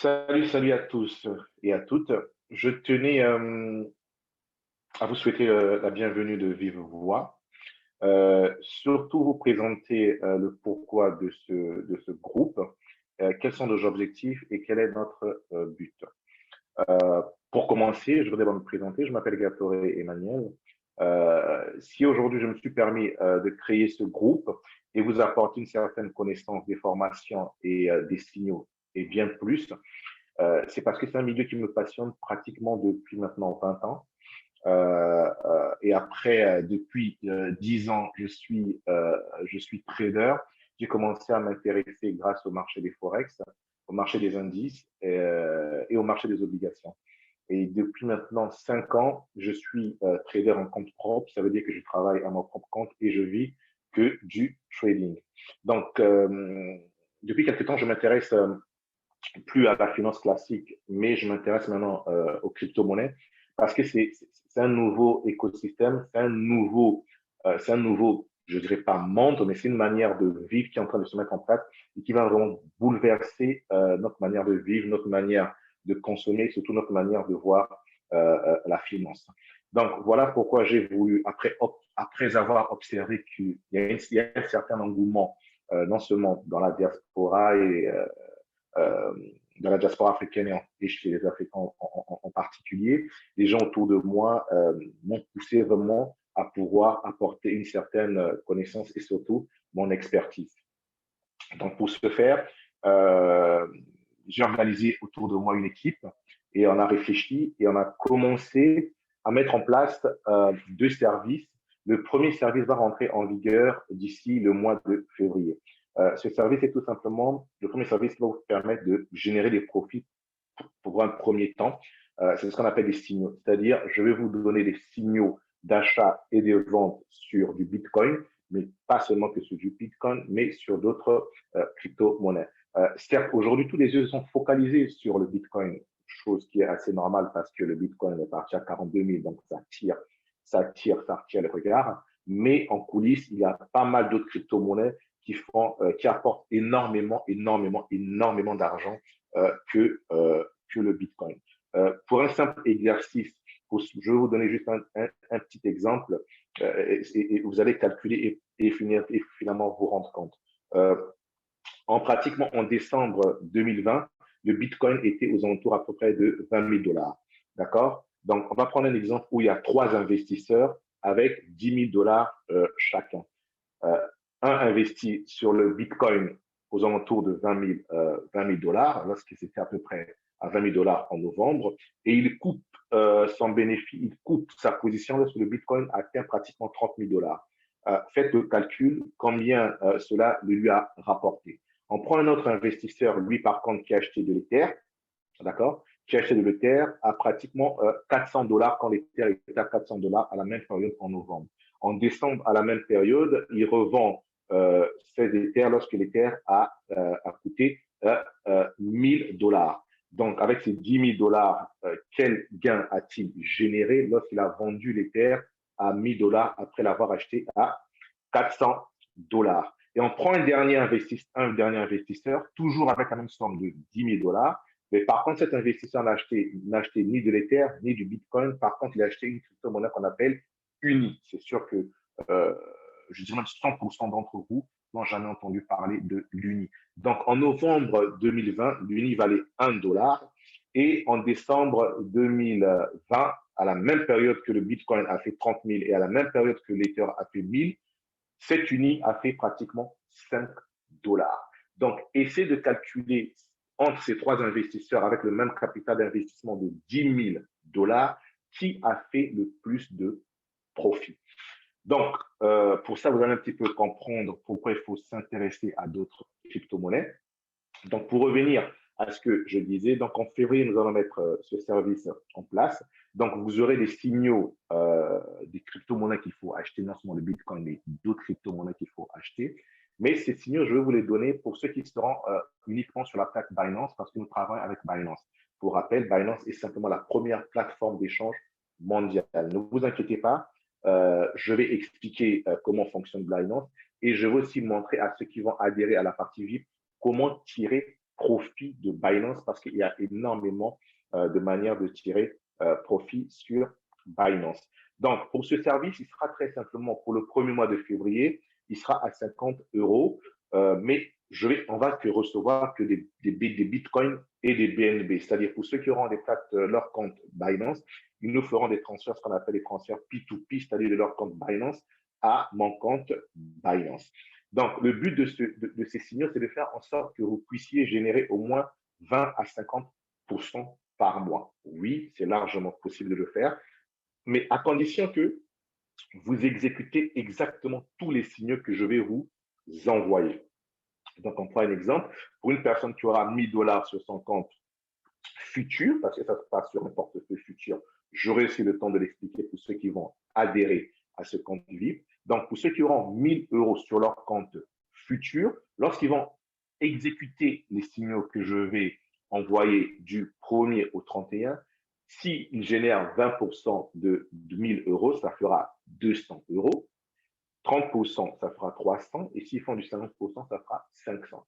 Salut à tous et à toutes. Je tenais à vous souhaiter la bienvenue de Vive Voix. Surtout vous présenter le pourquoi de ce groupe, quels sont nos objectifs et quel est notre but. Pour commencer, je voudrais me présenter. Je m'appelle Gatoré Emmanuel. Si aujourd'hui je me suis permis de créer ce groupe et vous apporter une certaine connaissance des formations et des signaux et bien plus, c'est parce que c'est un milieu qui me passionne pratiquement depuis maintenant 20 ans. Et après, depuis 10 ans, je suis trader. J'ai commencé à m'intéresser grâce au marché des forex, au marché des indices et au marché des obligations. Et depuis maintenant 5 ans, je suis trader en compte propre. Ça veut dire que je travaille à mon propre compte et je vis que du trading. Donc, depuis quelques temps, je m'intéresse plus à la finance classique, mais je m'intéresse maintenant aux crypto-monnaies parce que c'est un nouveau écosystème, c'est un nouveau, je dirais pas monde, mais c'est une manière de vivre qui est en train de se mettre en place et qui va vraiment bouleverser notre manière de vivre, notre manière de consommer, surtout notre manière de voir la finance. Donc voilà pourquoi j'ai voulu, après avoir observé qu'il y a un certain engouement, non seulement dans la diaspora et euh, dans la diaspora africaine et chez les Africains en particulier, les gens autour de moi m'ont poussé vraiment à pouvoir apporter une certaine connaissance et surtout mon expertise. Donc, pour ce faire, euh, j'ai organisé autour de moi une équipe et on a réfléchi et on a commencé à mettre en place deux services. Le premier service va rentrer en vigueur d'ici le mois de février. Ce service est tout simplement, le premier service va vous permettre de générer des profits pour un premier temps. C'est ce qu'on appelle des signaux. C'est-à-dire, je vais vous donner des signaux d'achat et de vente sur du Bitcoin, mais pas seulement que sur du Bitcoin, mais sur d'autres crypto-monnaies. Certes, aujourd'hui, tous les yeux sont focalisés sur le Bitcoin, chose qui est assez normale parce que le Bitcoin est parti à 42 000, donc ça attire le regard. Mais en coulisses, il y a pas mal d'autres crypto-monnaies qui apportent énormément d'argent que le Bitcoin. Pour un simple exercice, je vais vous donner juste un petit exemple et vous allez calculer et finalement vous rendre compte. Euh, Pratiquement en décembre 2020, le Bitcoin était aux alentours à peu près de 20 000 dollars. D'accord? Donc, on va prendre un exemple où il y a trois investisseurs avec 10 000 dollars chacun. Euh, un investit sur le Bitcoin aux alentours de 20 000 dollars, lorsque c'était à peu près à 20 000 dollars en novembre, et il coupe son bénéfice, il coupe sa position lorsque le Bitcoin atteint pratiquement 30 000 dollars. Faites le calcul, combien cela lui a rapporté. On prend un autre investisseur, lui par contre, qui a acheté de l'Ether, d'accord, qui a acheté de l'Ether à pratiquement 400 dollars quand l'Ether était à 400 dollars à la même période en novembre. En décembre, à la même période, il revend ses Ethers lorsque l'Ether a coûté 1000 dollars. Donc, avec ces 10 000 dollars, quel gain a-t-il généré lorsqu'il a vendu l'Ether à 1000 dollars après l'avoir acheté à 400 dollars? Et on prend un dernier investisseur, toujours avec la même somme de 10 000 dollars, mais par contre, cet investisseur n'a acheté ni de l'Ether, ni du Bitcoin. Par contre, il a acheté une crypto-monnaie qu'on appelle UNI. C'est sûr que euh, je dirais même 100% d'entre vous n'ont jamais entendu parler de l'UNI. Donc, en novembre 2020, l'UNI valait 1 dollar. Et en décembre 2020, à la même période que le Bitcoin a fait 30 000 et à la même période que l'Ether a fait 1000, cette UNI a fait pratiquement 5 dollars. Donc, essayez de calculer entre ces trois investisseurs avec le même capital d'investissement de 10 000 dollars qui a fait le plus de profit. Donc, pour ça, vous allez un petit peu comprendre pourquoi il faut s'intéresser à d'autres crypto-monnaies. Donc, pour revenir à ce que je disais, donc en février, nous allons mettre ce service en place. Donc, vous aurez des signaux des crypto-monnaies qu'il faut acheter, non seulement le Bitcoin, mais d'autres crypto-monnaies qu'il faut acheter. Mais ces signaux, je vais vous les donner pour ceux qui seront uniquement sur la plateforme Binance, parce que nous travaillons avec Binance. Pour rappel, Binance est simplement la première plateforme d'échange mondiale. Ne vous inquiétez pas, je vais expliquer comment fonctionne Binance et je vais aussi montrer à ceux qui vont adhérer à la partie VIP comment tirer profit de Binance parce qu'il y a énormément de manières de tirer profit sur Binance. Donc, pour ce service, il sera très simplement pour le premier mois de février, il sera à 50 euros, mais on va que recevoir que des bitcoins et des BNB. C'est-à-dire pour ceux qui auront leur compte Binance, ils nous feront des transferts, ce qu'on appelle des transferts P2P, c'est-à-dire de leur compte Binance à mon compte Binance. Donc, le but de ces signaux, c'est de faire en sorte que vous puissiez générer au moins 20 à 50% par mois. Oui, c'est largement possible de le faire, mais à condition que vous exécutez exactement tous les signaux que je vais vous envoyer. Donc, on prend un exemple. Pour une personne qui aura 1000 dollars sur son compte futur, parce que ça se passe sur un portefeuille futur, j'aurai aussi le temps de l'expliquer pour ceux qui vont adhérer à ce compte VIP. Donc, pour ceux qui auront 1000 euros sur leur compte futur, lorsqu'ils vont exécuter les signaux que je vais envoyer du 1er au 31, s'ils génèrent 20% de 1000 euros, ça fera 200 euros. 30%, ça fera 300. Et s'ils font du 50%, ça fera 500.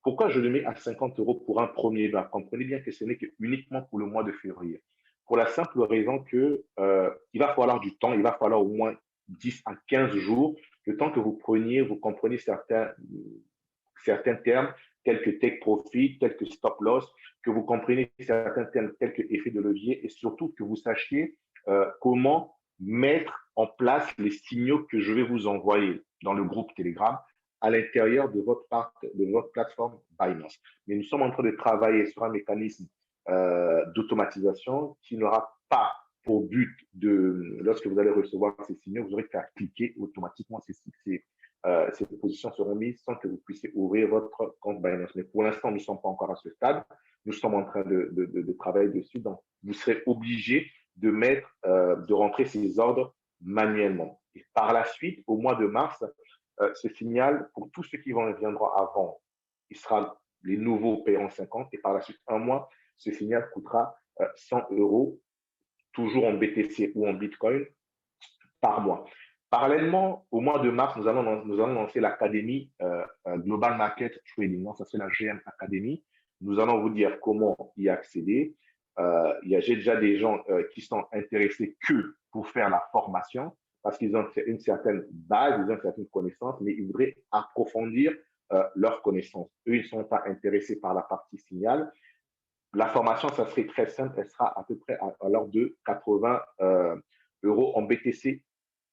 Pourquoi je le mets à 50 euros pour un premier mois? Comprenez bien que ce n'est uniquement pour le mois de février. Pour la simple raison que il va falloir du temps, il va falloir au moins 10 à 15 jours, le temps que vous compreniez certains termes tels que take profit, tels que stop loss, que vous compreniez certains termes tels que effet de levier et surtout que vous sachiez comment mettre en place les signaux que je vais vous envoyer dans le groupe Telegram à l'intérieur de votre plateforme Binance. Mais nous sommes en train de travailler sur un mécanisme d'automatisation qui n'aura pas pour but lorsque vous allez recevoir ces signaux, vous aurez qu'à cliquer automatiquement ces positions seront mises sans que vous puissiez ouvrir votre compte Binance. Mais pour l'instant, nous ne sommes pas encore à ce stade. Nous sommes en train de travailler dessus. Donc, vous serez obligé de rentrer ces ordres manuellement. Et par la suite, au mois de mars, ce signal, pour tous ceux qui viendront avant, les nouveaux paieront 50 et par la suite, un mois, ce signal coûtera 100 euros, toujours en BTC ou en Bitcoin, par mois. Parallèlement, au mois de mars, nous allons lancer l'académie Global Market Trading. Ça, c'est la GM Academy. Nous allons vous dire comment y accéder. J'ai déjà des gens qui sont intéressés que pour faire la formation parce qu'ils ont une certaine base, ils ont une certaine connaissance, mais ils voudraient approfondir leurs connaissances. Eux, ils ne sont pas intéressés par la partie signal. La formation, ça serait très simple. Elle sera à peu près à l'ordre de 80 euros en BTC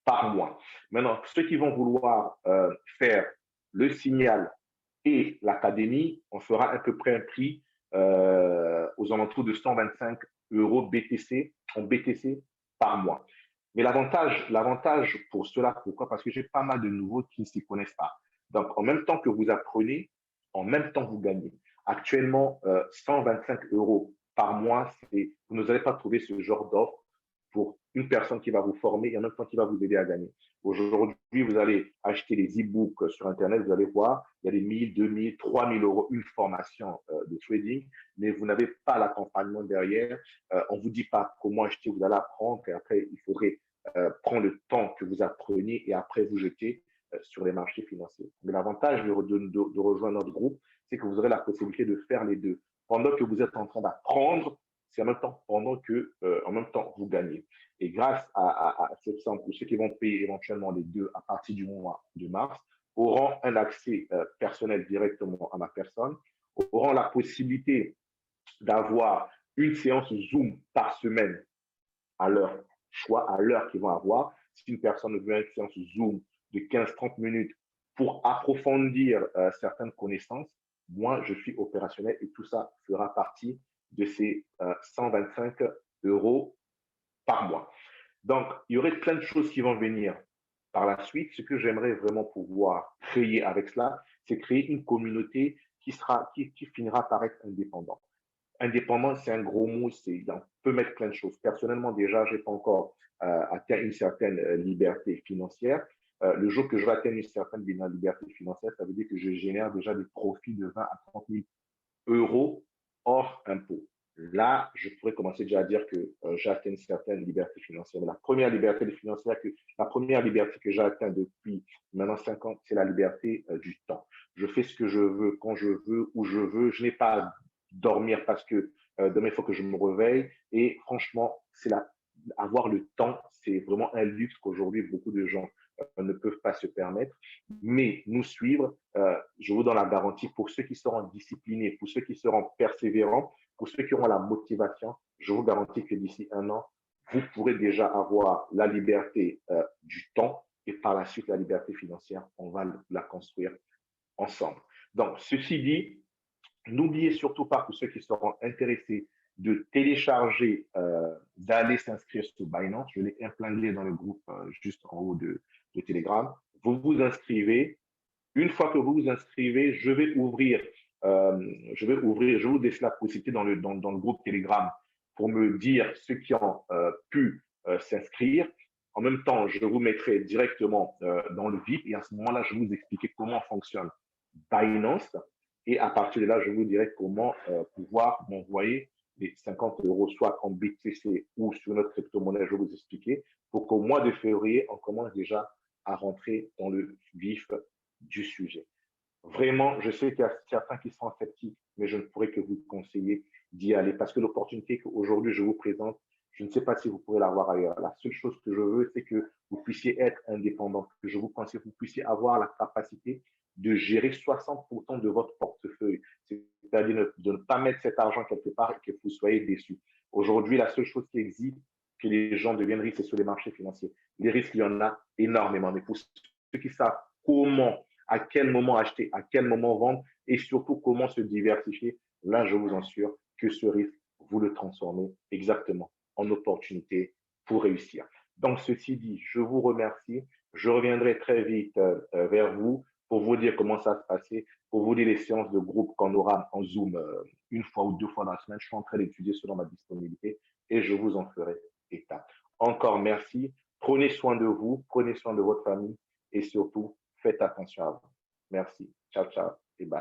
par mois. Maintenant, ceux qui vont vouloir faire le signal et l'académie, on fera à peu près un prix aux alentours de 125 euros BTC en BTC par mois. Mais l'avantage pour cela, pourquoi? Parce que j'ai pas mal de nouveaux qui ne s'y connaissent pas. Donc, en même temps que vous apprenez, en même temps vous gagnez. Actuellement, 125 euros par mois, vous n'allez pas trouver ce genre d'offre pour une personne qui va vous former et en même temps qui va vous aider à gagner. Aujourd'hui, vous allez acheter des e-books sur Internet, vous allez voir, il y a des 1000, 2000, 3000 euros une formation de trading, mais vous n'avez pas l'accompagnement derrière. On ne vous dit pas comment acheter, vous allez apprendre et après, il faudrait prendre le temps que vous appreniez et après vous jeter sur les marchés financiers. Mais l'avantage de rejoindre notre groupe, c'est que vous aurez la possibilité de faire les deux. Pendant que vous êtes en train d'apprendre, c'est en même temps vous gagnez. Et grâce à cette somme, ceux qui vont payer éventuellement les deux à partir du mois de mars auront un accès personnel directement à ma personne, auront la possibilité d'avoir une séance Zoom par semaine à leur choix, à l'heure qu'ils vont avoir. Si une personne veut une séance Zoom de 15-30 minutes pour approfondir certaines connaissances, moi, je suis opérationnel et tout ça fera partie de ces 125 euros par mois. Donc, il y aurait plein de choses qui vont venir par la suite. Ce que j'aimerais vraiment pouvoir créer avec cela, c'est créer une communauté qui finira par être indépendante. Indépendant, c'est un gros mot, on peut mettre plein de choses. Personnellement, déjà, je n'ai pas encore atteint une certaine liberté financière. Le jour que je vais atteindre une certaine liberté financière, ça veut dire que je génère déjà des profits de 20 à 30 000 euros hors impôts. là, je pourrais commencer déjà à dire que j'ai atteint une certaine liberté financière. Mais la première liberté financière, la première liberté que j'ai atteinte depuis maintenant 5 ans, c'est la liberté du temps. Je fais ce que je veux, quand je veux, où je veux. Je n'ai pas à dormir parce que demain, il faut que je me réveille. Et franchement, avoir le temps, c'est vraiment un luxe qu'aujourd'hui, beaucoup de gens ne peuvent pas se permettre. Mais nous suivre, je vous donne la garantie, pour ceux qui seront disciplinés, pour ceux qui seront persévérants, pour ceux qui auront la motivation, je vous garantis que d'ici 1 an, vous pourrez déjà avoir la liberté du temps et par la suite la liberté financière. On va la construire ensemble. Donc, ceci dit, n'oubliez surtout pas, pour ceux qui seront intéressés, de télécharger, d'aller s'inscrire sur Binance. Je l'ai implanté dans le groupe juste en haut de Telegram. Vous vous inscrivez. Une fois que vous vous inscrivez, je vous laisse la possibilité dans le groupe Telegram pour me dire ceux qui ont pu s'inscrire. En même temps, je vous mettrai directement dans le VIP et à ce moment-là, je vais vous expliquer comment fonctionne Binance. Et à partir de là, je vous dirai comment pouvoir m'envoyer les 50 euros, soit en BTC ou sur notre crypto-monnaie, je vais vous expliquer, pour qu'au mois de février, on commence déjà à rentrer dans le vif du sujet. Vraiment, je sais qu'il y a certains qui sont sceptiques, mais je ne pourrais que vous conseiller d'y aller parce que l'opportunité qu'aujourd'hui je vous présente, je ne sais pas si vous pourrez l'avoir ailleurs. La seule chose que je veux, c'est que vous puissiez être indépendant, que je vous conseille que vous puissiez avoir la capacité de gérer 60% de votre portefeuille, c'est-à-dire de ne pas mettre cet argent quelque part et que vous soyez déçu. Aujourd'hui, la seule chose qui existe, que les gens deviennent riches, c'est sur les marchés financiers. Les risques, il y en a énormément, mais pour ceux qui savent comment, à quel moment acheter, à quel moment vendre et surtout comment se diversifier, là, je vous assure que ce risque, vous le transformez exactement en opportunité pour réussir. Donc, ceci dit, je vous remercie. Je reviendrai très vite vers vous pour vous dire comment ça se passait, pour vous dire les séances de groupe qu'on aura en Zoom une fois ou 2 fois dans la semaine. Je suis en train d'étudier selon ma disponibilité et je vous en ferai état. Encore merci. Prenez soin de vous, prenez soin de votre famille et surtout, faites attention à vous. Merci. Ciao, ciao.